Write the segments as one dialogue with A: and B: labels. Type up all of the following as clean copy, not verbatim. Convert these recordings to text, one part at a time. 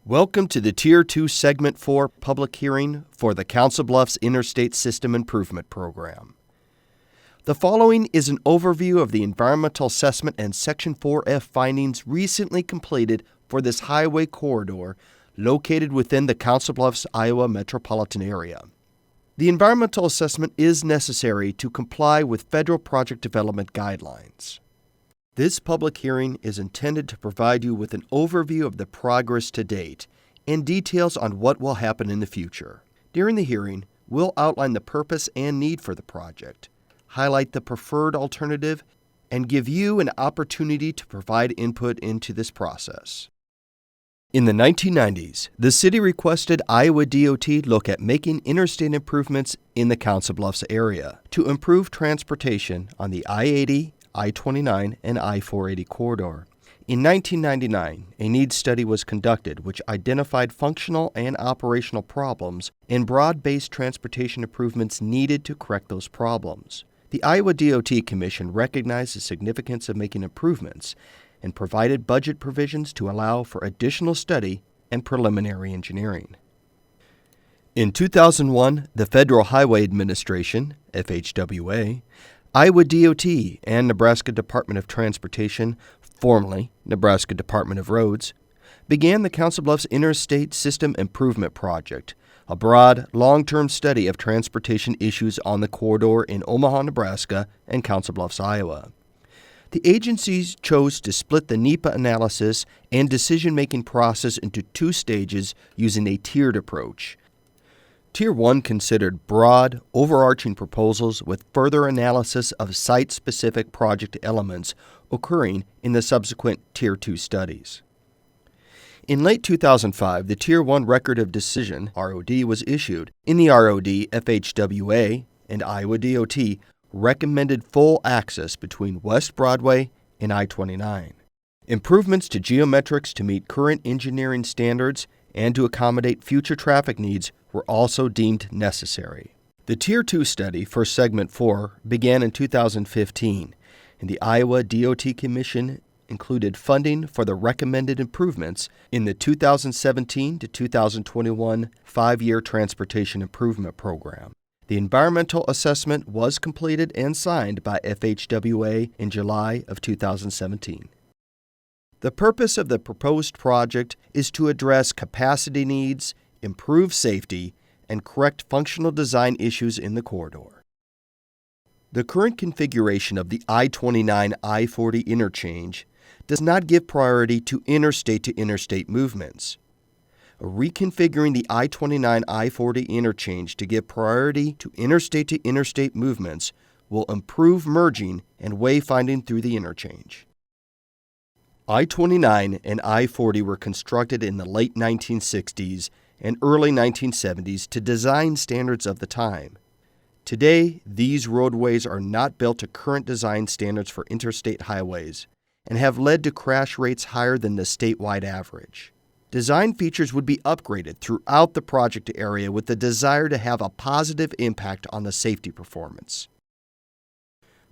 A: Welcome to the Tier 2 Segment 4 public hearing for the Council Bluffs Interstate System Improvement Program. The following is an overview of the environmental assessment and Section 4F findings recently completed for this highway corridor located within the Council Bluffs, Iowa metropolitan area. The environmental assessment is necessary to comply with federal project development guidelines. This public hearing is intended to provide you with an overview of the progress to date and details on what will happen in the future. During the hearing, we'll outline the purpose and need for the project, highlight the preferred alternative, and give you an opportunity to provide input into this process. In the 1990s, the city requested Iowa DOT look at making interstate improvements in the Council Bluffs area to improve transportation on the I-80, I-29, and I-480 corridor. In 1999, a needs study was conducted which identified functional and operational problems and broad-based transportation improvements needed to correct those problems. The Iowa DOT Commission recognized the significance of making improvements and provided budget provisions to allow for additional study and preliminary engineering. In 2001, the Federal Highway Administration, FHWA, Iowa DOT, and Nebraska Department of Transportation, formerly Nebraska Department of Roads, began the Council Bluffs Interstate System Improvement Project, a broad, long-term study of transportation issues on the corridor in Omaha, Nebraska, and Council Bluffs, Iowa. The agencies chose to split the NEPA analysis and decision-making process into two stages using a tiered approach. Tier 1 considered broad, overarching proposals with further analysis of site-specific project elements occurring in the subsequent Tier 2 studies. In late 2005, the Tier 1 Record of Decision, ROD, was issued. In the ROD, FHWA and Iowa DOT recommended full access between West Broadway and I-29. Improvements to geometrics to meet current engineering standards and to accommodate future traffic needs were also deemed necessary. The Tier 2 study for Segment 4 began in 2015, and the Iowa DOT Commission included funding for the recommended improvements in the 2017 to 2021 5-year Transportation Improvement Program. The environmental assessment was completed and signed by FHWA in July of 2017. The purpose of the proposed project is to address capacity needs, improve safety, and correct functional design issues in the corridor. The current configuration of the I-29 I-40 interchange does not give priority to interstate movements. Reconfiguring the I-29 I-40 interchange to give priority to interstate movements will improve merging and wayfinding through the interchange. I-29 and I-40 were constructed in the late 1960s and early 1970s to design standards of the time. Today, these roadways are not built to current design standards for interstate highways and have led to crash rates higher than the statewide average. Design features would be upgraded throughout the project area with the desire to have a positive impact on the safety performance.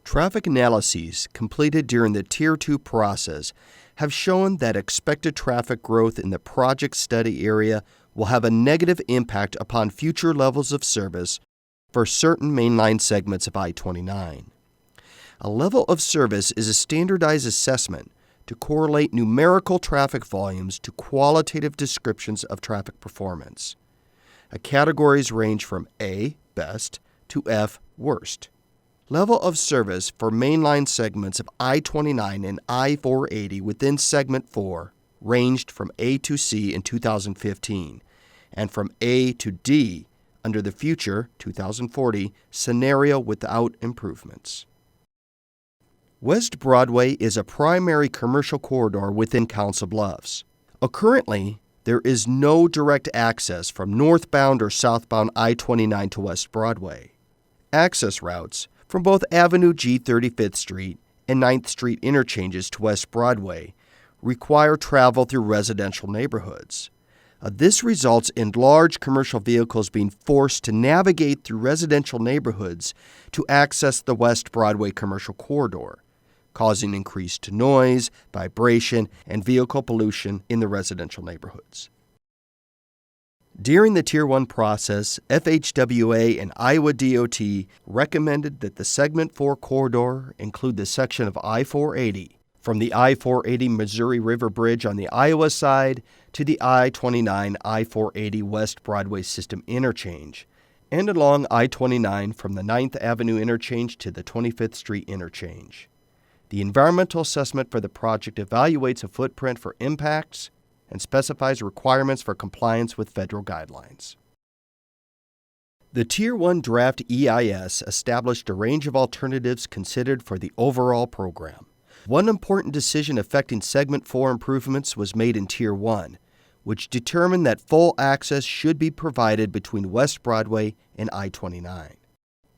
A: Traffic analyses completed during the Tier 2 process have shown that expected traffic growth in the project study area will have a negative impact upon future levels of service for certain mainline segments of I-29. A level of service is a standardized assessment to correlate numerical traffic volumes to qualitative descriptions of traffic performance. Categories range from A, best, to F, worst. Level of service for mainline segments of I-29 and I-480 within Segment 4 ranged from A to C in 2015 and from A to D under the future 2040 scenario without improvements. West Broadway is a primary commercial corridor within Council Bluffs. Currently, there is no direct access from northbound or southbound I-29 to West Broadway. Access routes from both Avenue G 35th Street and 9th Street interchanges to West Broadway require travel through residential neighborhoods. This results in large commercial vehicles being forced to navigate through residential neighborhoods to access the West Broadway commercial corridor, causing increased noise, vibration, and vehicle pollution in the residential neighborhoods. During the Tier 1 process, FHWA and Iowa DOT recommended that the Segment 4 corridor include the section of I-480 from the I-480 Missouri River Bridge on the Iowa side to the I-29 I-480 West Broadway System interchange, and along I-29 from the 9th Avenue interchange to the 25th Street interchange. The environmental assessment for the project evaluates a footprint for impacts and specifies requirements for compliance with federal guidelines. The Tier 1 draft EIS established a range of alternatives considered for the overall program. One important decision affecting Segment 4 improvements was made in Tier 1, which determined that full access should be provided between West Broadway and I-29.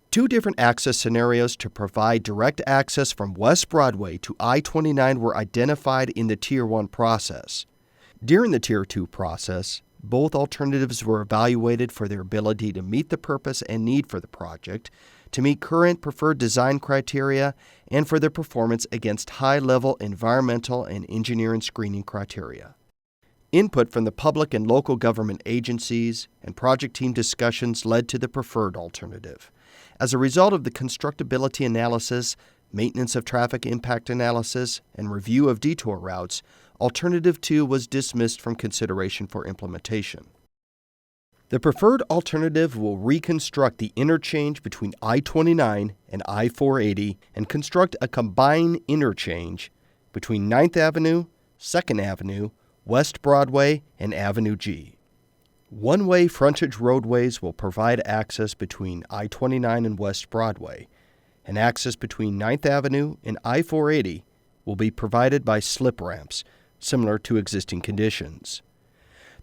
A: Two different access scenarios to provide direct access from West Broadway to I-29 were identified in the Tier 1 process. During the Tier 2 process, both alternatives were evaluated for their ability to meet the purpose and need for the project, to meet current preferred design criteria, and for their performance against high-level environmental and engineering screening criteria. Input from the public and local government agencies and project team discussions led to the preferred alternative. As a result of the constructability analysis, maintenance of traffic impact analysis, and review of detour routes, Alternative 2 was dismissed from consideration for implementation. The preferred alternative will reconstruct the interchange between I-29 and I-480 and construct a combined interchange between 9th Avenue, 2nd Avenue, West Broadway, and Avenue G. One-way frontage roadways will provide access between I-29 and West Broadway, and access between 9th Avenue and I-480 will be provided by slip ramps, similar to existing conditions.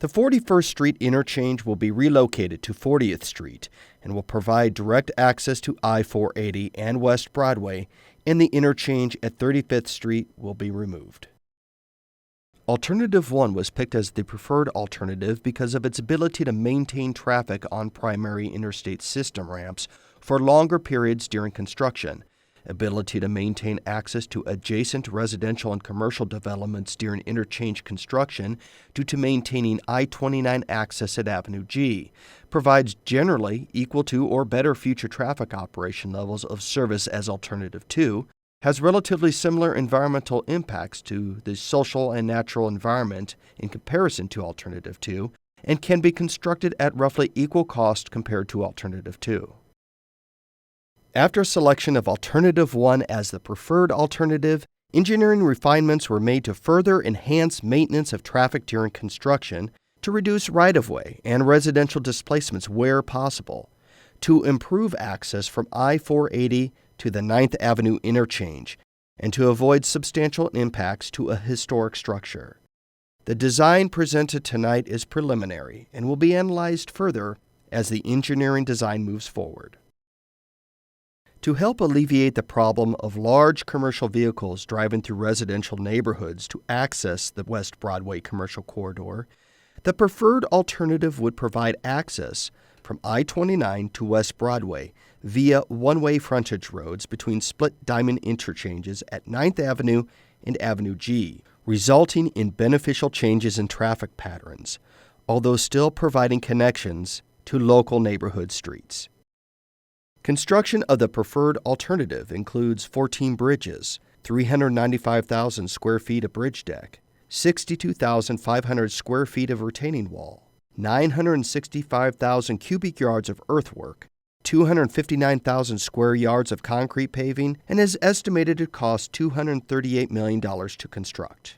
A: The 41st Street interchange will be relocated to 40th Street and will provide direct access to I-480 and West Broadway, and the interchange at 35th Street will be removed. Alternative 1 was picked as the preferred alternative because of its ability to maintain traffic on primary interstate system ramps for longer periods during construction, ability to maintain access to adjacent residential and commercial developments during interchange construction due to maintaining I-29 access at Avenue G, provides generally equal to or better future traffic operation levels of service as Alternative 2, has relatively similar environmental impacts to the social and natural environment in comparison to Alternative 2, and can be constructed at roughly equal cost compared to Alternative 2. After selection of Alternative 1 as the preferred alternative, engineering refinements were made to further enhance maintenance of traffic during construction, to reduce right-of-way and residential displacements where possible, to improve access from I-480 to the 9th Avenue interchange, and to avoid substantial impacts to a historic structure. The design presented tonight is preliminary and will be analyzed further as the engineering design moves forward. To help alleviate the problem of large commercial vehicles driving through residential neighborhoods to access the West Broadway commercial corridor, the preferred alternative would provide access from I-29 to West Broadway via one-way frontage roads between split diamond interchanges at 9th Avenue and Avenue G, resulting in beneficial changes in traffic patterns, although still providing connections to local neighborhood streets. Construction of the preferred alternative includes 14 bridges, 395,000 square feet of bridge deck, 62,500 square feet of retaining wall, 965,000 cubic yards of earthwork, 259,000 square yards of concrete paving, and is estimated to cost $238 million to construct.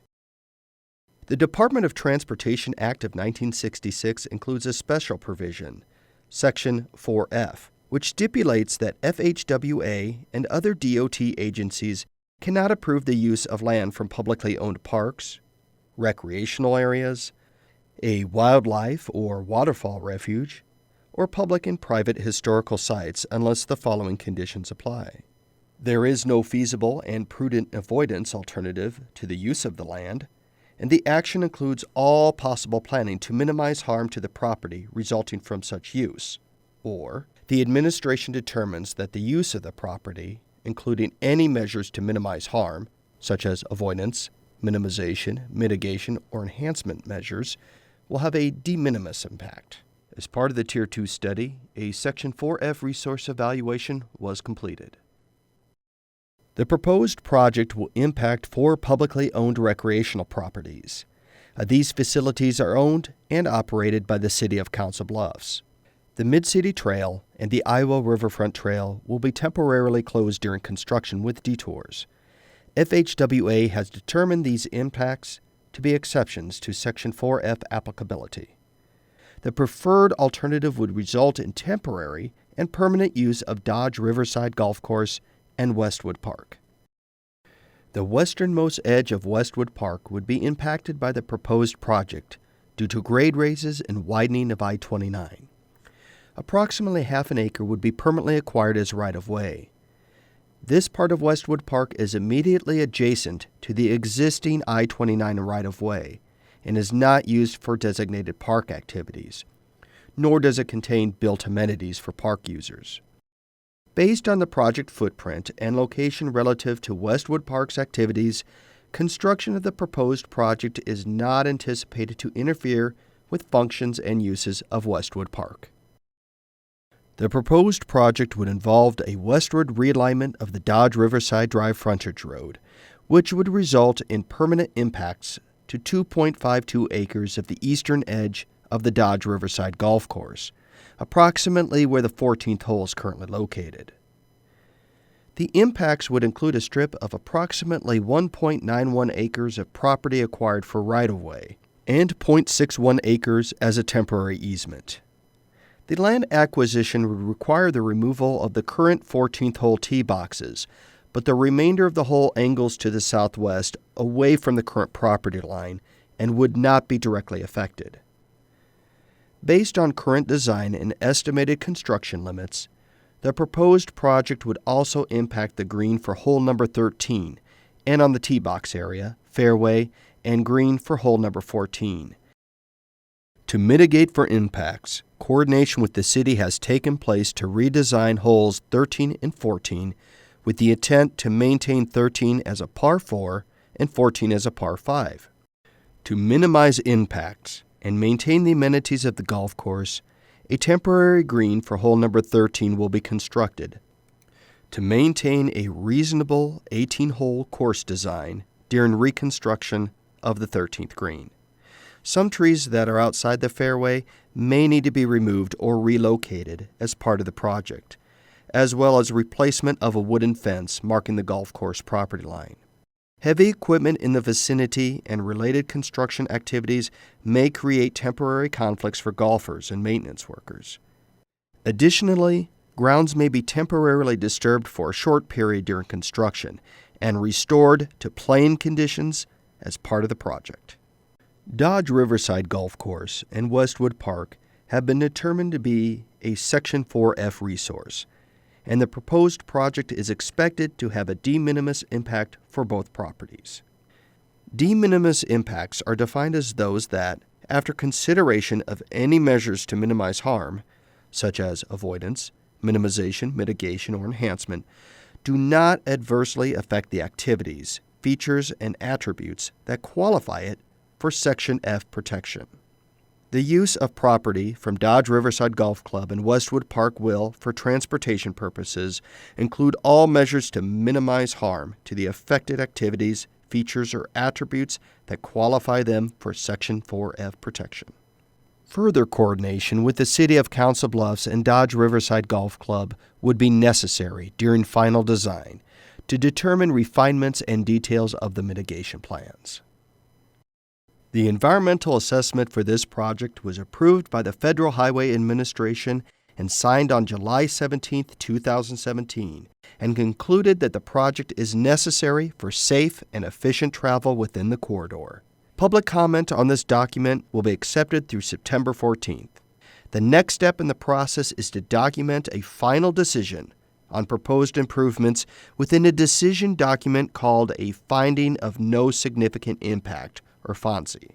A: The Department of Transportation Act of 1966 includes a special provision, Section 4F, which stipulates that FHWA and other DOT agencies cannot approve the use of land from publicly owned parks, recreational areas, a wildlife or waterfall refuge, or public and private historical sites unless the following conditions apply. There is no feasible and prudent avoidance alternative to the use of the land, and the action includes all possible planning to minimize harm to the property resulting from such use, or the administration determines that the use of the property, including any measures to minimize harm, such as avoidance, minimization, mitigation, or enhancement measures, will have a de minimis impact. As part of the Tier 2 study, a Section 4F resource evaluation was completed. The proposed project will impact 4 publicly owned recreational properties. These facilities are owned and operated by the City of Council Bluffs. The Mid-City Trail and the Iowa Riverfront Trail will be temporarily closed during construction with detours. FHWA has determined these impacts to be exceptions to Section 4F applicability. The preferred alternative would result in temporary and permanent use of Dodge Riverside Golf Course and Westwood Park. The westernmost edge of Westwood Park would be impacted by the proposed project due to grade raises and widening of I-29. Approximately half an acre would be permanently acquired as right-of-way. This part of Westwood Park is immediately adjacent to the existing I-29 right-of-way and is not used for designated park activities, nor does it contain built amenities for park users. Based on the project footprint and location relative to Westwood Park's activities, construction of the proposed project is not anticipated to interfere with functions and uses of Westwood Park. The proposed project would involve a westward realignment of the Dodge Riverside Drive frontage road, which would result in permanent impacts to 2.52 acres of the eastern edge of the Dodge Riverside Golf Course, approximately where the 14th hole is currently located. The impacts would include a strip of approximately 1.91 acres of property acquired for right-of-way and 0.61 acres as a temporary easement. The land acquisition would require the removal of the current 14th hole tee boxes, but the remainder of the hole angles to the southwest away from the current property line and would not be directly affected. Based on current design and estimated construction limits, the proposed project would also impact the green for hole number 13 and on the tee box area, fairway, and green for hole number 14. To mitigate for impacts, coordination with the city has taken place to redesign holes 13 and 14 with the intent to maintain 13 as a par 4 and 14 as a par 5. To minimize impacts and maintain the amenities of the golf course, a temporary green for hole number 13 will be constructed. To maintain a reasonable 18-hole course design during reconstruction of the 13th green. Some trees that are outside the fairway may need to be removed or relocated as part of the project, as well as replacement of a wooden fence marking the golf course property line. Heavy equipment in the vicinity and related construction activities may create temporary conflicts for golfers and maintenance workers. Additionally, grounds may be temporarily disturbed for a short period during construction and restored to playing conditions as part of the project. Dodge Riverside Golf Course and Westwood Park have been determined to be a Section 4F resource, and the proposed project is expected to have a de minimis impact for both properties. De minimis impacts are defined as those that, after consideration of any measures to minimize harm, such as avoidance, minimization, mitigation, or enhancement, do not adversely affect the activities, features, and attributes that qualify it for Section F protection. The use of property from Dodge Riverside Golf Club and Westwood Park will, for transportation purposes, include all measures to minimize harm to the affected activities, features, or attributes that qualify them for Section 4F protection. Further coordination with the City of Council Bluffs and Dodge Riverside Golf Club would be necessary during final design to determine refinements and details of the mitigation plans. The environmental assessment for this project was approved by the Federal Highway Administration and signed on July 17, 2017, and concluded that the project is necessary for safe and efficient travel within the corridor. Public comment on this document will be accepted through September 14th. The next step in the process is to document a final decision on proposed improvements within a decision document called a Finding of No Significant Impact, or FONSI.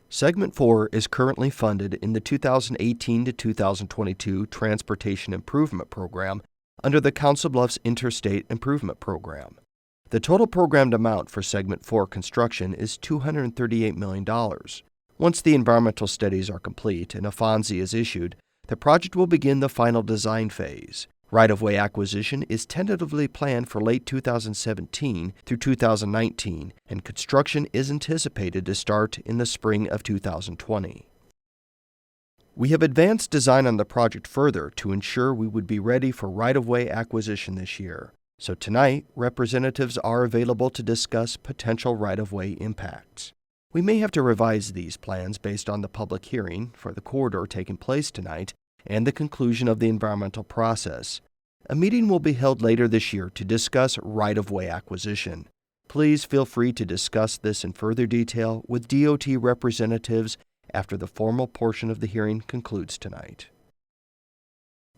A: Segment 4 is currently funded in the 2018 to 2022 Transportation Improvement Program under the Council Bluffs Interstate Improvement Program. The total programmed amount for Segment 4 construction is $238 million, Once the environmental studies are complete and a FONSI is issued, the project will begin the final design phase. Right-of-way acquisition is tentatively planned for late 2017 through 2019, and construction is anticipated to start in the spring of 2020. We have advanced design on the project further to ensure we would be ready for right-of-way acquisition this year. So tonight, representatives are available to discuss potential right-of-way impacts. We may have to revise these plans based on the public hearing for the corridor taking place tonight and the conclusion of the environmental process. A meeting will be held later this year to discuss right-of-way acquisition. Please feel free to discuss this in further detail with DOT representatives after the formal portion of the hearing concludes tonight.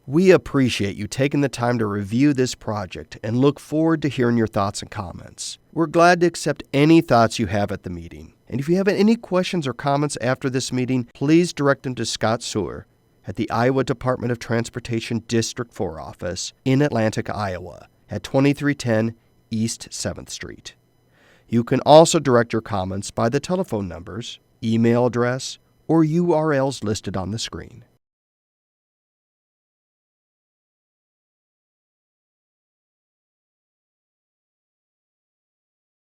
A: We appreciate you taking the time to review this project and look forward to hearing your thoughts and comments. We're glad to accept any thoughts you have at the meeting. And if you have any questions or comments after this meeting, please direct them to Scott Sewer at the Iowa Department of Transportation District 4 office in Atlantic, Iowa at 2310 East 7th Street. You can also direct your comments by the telephone numbers, email address, or URLs listed on the screen.